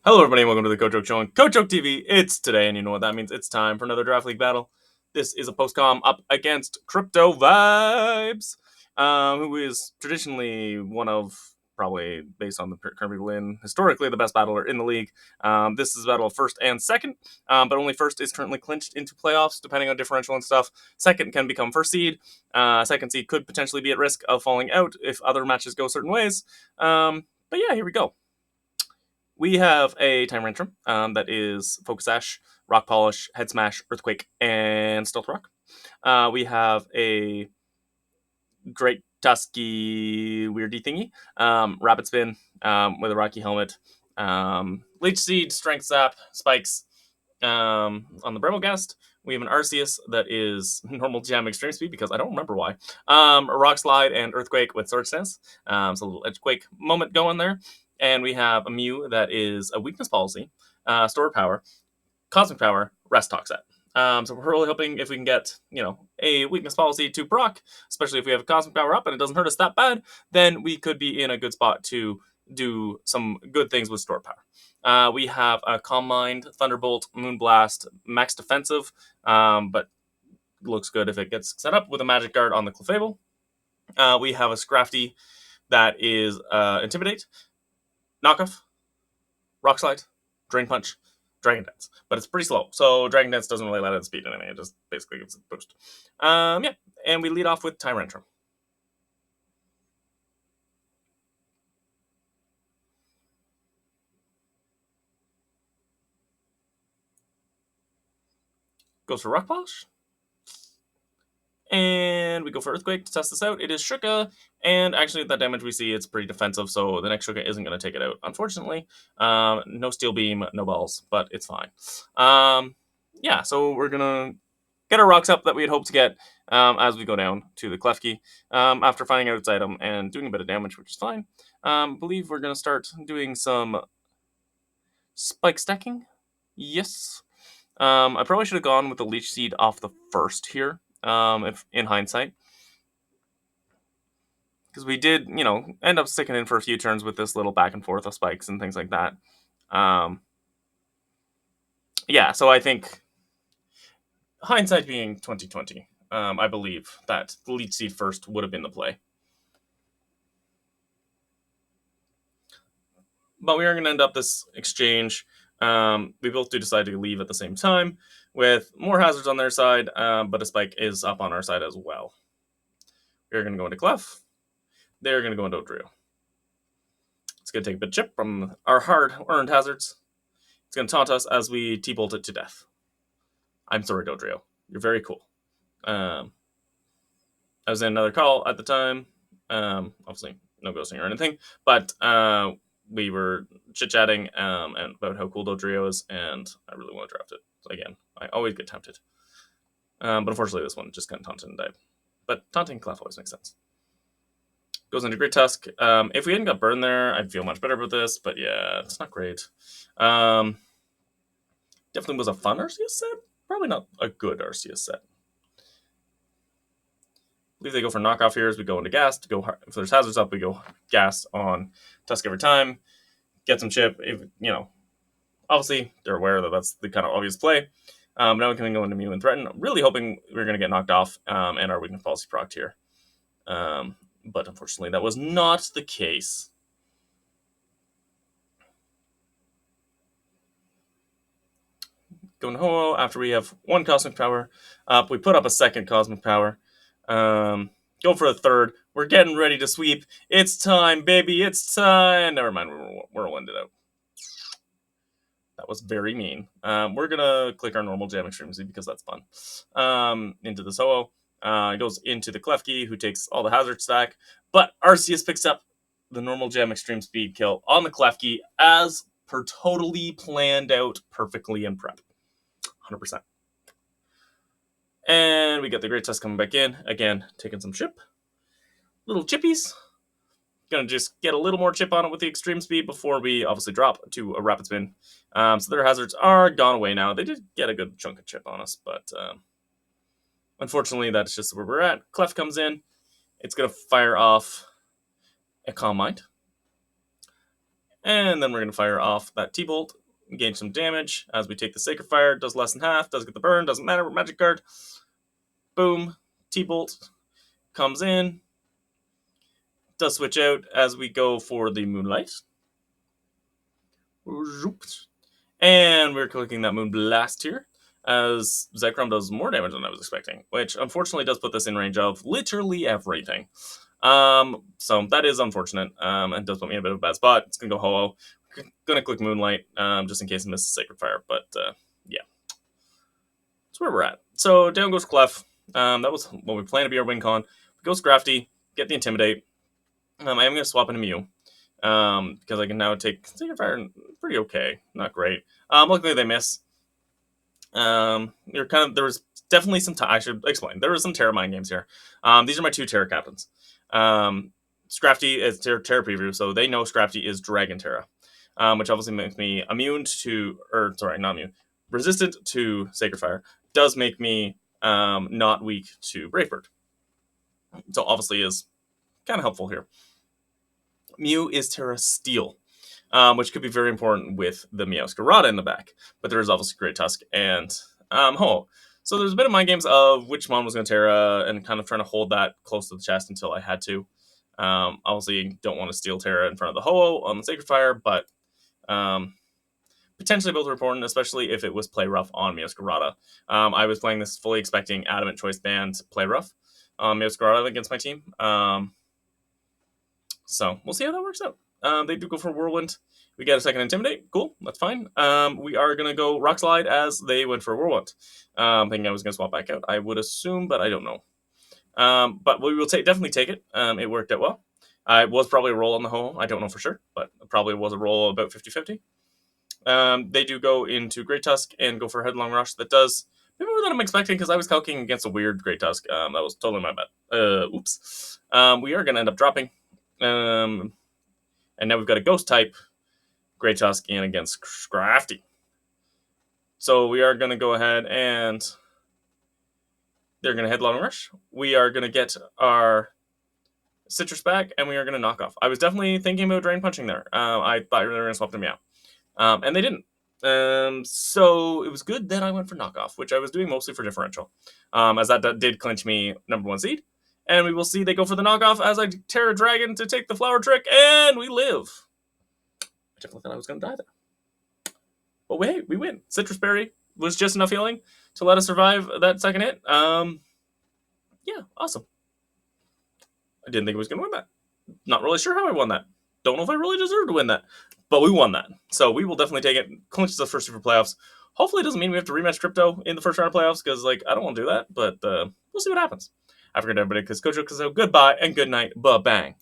Hello, everybody, and welcome to the Coach Joke Show on Coach Joke TV. It's today, and you know what that means. It's time for another Draft League battle. This is a post-com up against Krypto Vibes, who is traditionally one of, probably based on the current people in, historically the best battler in the league. This is a battle of first and second, but only first is currently clinched into playoffs, depending on differential and stuff. Second can become first seed. Second seed could potentially be at risk of falling out if other matches go certain ways. But yeah, here we go. We have a Time Rantrum that is Focus Ash, Rock Polish, Head Smash, Earthquake, and Stealth Rock. We have a Great Tusky Weirdy Thingy, Rapid Spin with a Rocky Helmet, Leech Seed, Strength Zap, Spikes on the Brevogast. We have an Arceus that is normal jam extreme speed because I don't remember why. A Rock Slide and Earthquake with Sword Stance. So a little Edgequake moment going there. And we have a Mew that is a weakness policy, store power, cosmic power, rest talk set. So we're really hoping if we can get, a weakness policy to proc, especially if we have a cosmic power up and it doesn't hurt us that bad, then we could be in a good spot to do some good things with store power. We have a Calm Mind, Thunderbolt, Moonblast, max defensive, but looks good if it gets set up with a Magic Guard on the Clefable. We have a Scrafty that is Intimidate, Knockoff, Rock Slide, Drain Punch, Dragon Dance. But it's pretty slow, so Dragon Dance doesn't really let it speed anything. It just basically gives it a boost. Yeah, and we lead off with Time Rantrum. Goes for Rock Polish. And we go for Earthquake to test this out. It is Shuka, and actually that damage we see, it's pretty defensive, so the next Shuka isn't going to take it out, unfortunately. No Steel Beam, no balls, but it's fine. Yeah, so we're going to get our rocks up that we had hoped to get as we go down to the Klefki after finding out its item and doing a bit of damage, which is fine. Believe we're going to start doing some spike stacking. Yes. I probably should have gone with the Leech Seed off the first here. If in hindsight, because we did, end up sticking in for a few turns with this little back and forth of spikes and things like that. Yeah, so I think hindsight being 2020, I believe that the Leech Seed first would have been the play. But we are going to end up this exchange. We both do decide to leave at the same time with more hazards on their side, but a spike is up on our side as well. We're going to go into Clef. They're going to go into Dodrio. It's going to take a bit of chip from our hard-earned hazards. It's going to taunt us as we T-bolt it to death. I'm sorry, Dodrio. You're very cool. I was in another call at the time. Obviously, no ghosting or anything. But we were chit-chatting and about how cool Dodrio is, and I really want to draft it. So again, I always get tempted. But unfortunately, this one just kind of taunted and died. But taunting Clef always makes sense. Goes into Great Tusk. If we hadn't got burned there, I'd feel much better about this. But yeah, it's not great. Definitely was a fun Arceus set. Probably not a good Arceus set. I believe they go for knockoff here as we go into Gas. To go hard. If there's hazards up, we go Gas on Tusk every time. Get some chip. If, obviously, they're aware that that's the kind of obvious play. Now we can go into Mew and Threaten. I'm really hoping we're going to get knocked off and our weakness policy procced here. But unfortunately, that was not the case. Going to Ho-Oh after we have one Cosmic Power up. We put up a second Cosmic Power. Go for a third. We're getting ready to sweep. It's time, baby. It's time. Never mind. We're ended out. That was very mean. We're going to click our normal Jam Extremely because that's fun. Into the Ho-Oh. It goes into the Klefki, who takes all the hazard stack. But Arceus picks up the normal Gem Extreme Speed kill on the Klefki as per totally planned out perfectly in prep. 100%. And we get the Great Tusk coming back in. Again, taking some chip. Little chippies. Gonna just get a little more chip on it with the Extreme Speed before we obviously drop to a Rapid Spin. So their hazards are gone away now. They did get a good chunk of chip on us, but unfortunately, that's just where we're at. Clef comes in. It's going to fire off a Calm Mind. And then we're going to fire off that T-Bolt, gain some damage as we take the Sacred Fire. Does less than half, does get the burn, doesn't matter, magic card. Boom, T-Bolt comes in, does switch out as we go for the Moonlight. And we're clicking that Moon Blast here, as Zekrom does more damage than I was expecting, which unfortunately does put this in range of literally everything. So that is unfortunate, and does put me in a bit of a bad spot. It's gonna go Ho-Oh. Gonna click Moonlight, just in case I miss a Sacred Fire, but yeah. That's where we're at. So down goes Clef. That was what we planned to be our win con. Goes Crafty, get the Intimidate. I am gonna swap into Mew. Because I can now take Sacred Fire pretty okay, not great. Luckily they miss. There was definitely some I should explain. There was some Terra mind games here. These are my 2 Terra captains. Scrafty is Terra preview, so they know Scrafty is Dragon Terra, which obviously makes me immune to, or sorry, not immune, resistant to Sacred Fire. Does make me not weak to Brave Bird. So obviously is kind of helpful here. Mew is Terra Steel, which could be very important with the Meowscarada in the back. But there is obviously Great Tusk and Ho. So there's a bit of mind games of which one was going to Terra and kind of trying to hold that close to the chest until I had to. Obviously, don't want to steal Terra in front of the Ho on the Sacred Fire, but potentially both are important, especially if it was play rough on Meowscarada. I was playing this fully expecting Adamant Choice Band play rough on Meowscarada against my team. So we'll see how that works out. They do go for Whirlwind. We get a second Intimidate. Cool, that's fine. We are going to go Rock Slide as they went for Whirlwind. Thinking I was going to swap back out. I would assume, but I don't know. But we will definitely take it. It worked out well. I was probably a roll on the Ho. I don't know for sure, but it probably was a roll about 50-50. They do go into Great Tusk and go for Headlong Rush. That does maybe more than I'm expecting because I was calculating against a weird Great Tusk. That was totally my bad. Oops. We are going to end up dropping. And now we've got a Ghost type Great Tusk in against Crafty. So we are going to go ahead and they're going to Headlong Rush. We are going to get our Citrus back, and we are going to knock off. I was definitely thinking about Drain Punching there. I thought they were going to swap them out. And they didn't. So it was good that I went for knockoff, which I was doing mostly for differential, as that did clinch me #1 seed. And we will see they go for the knockoff as I Terra Dragon to take the flower trick, and we live. I definitely thought I was going to die there. But hey, we win. Citrus Berry was just enough healing to let us survive that second hit. Yeah, awesome. I didn't think I was going to win that. Not really sure how I won that. Don't know if I really deserved to win that. But we won that. So we will definitely take it. Clinches the first 2 for playoffs. Hopefully it doesn't mean we have to rematch Krypto in the first round of playoffs, because I don't want to do that. But we'll see what happens. I forget everybody, because Coach, so goodbye and good night. Ba-bang.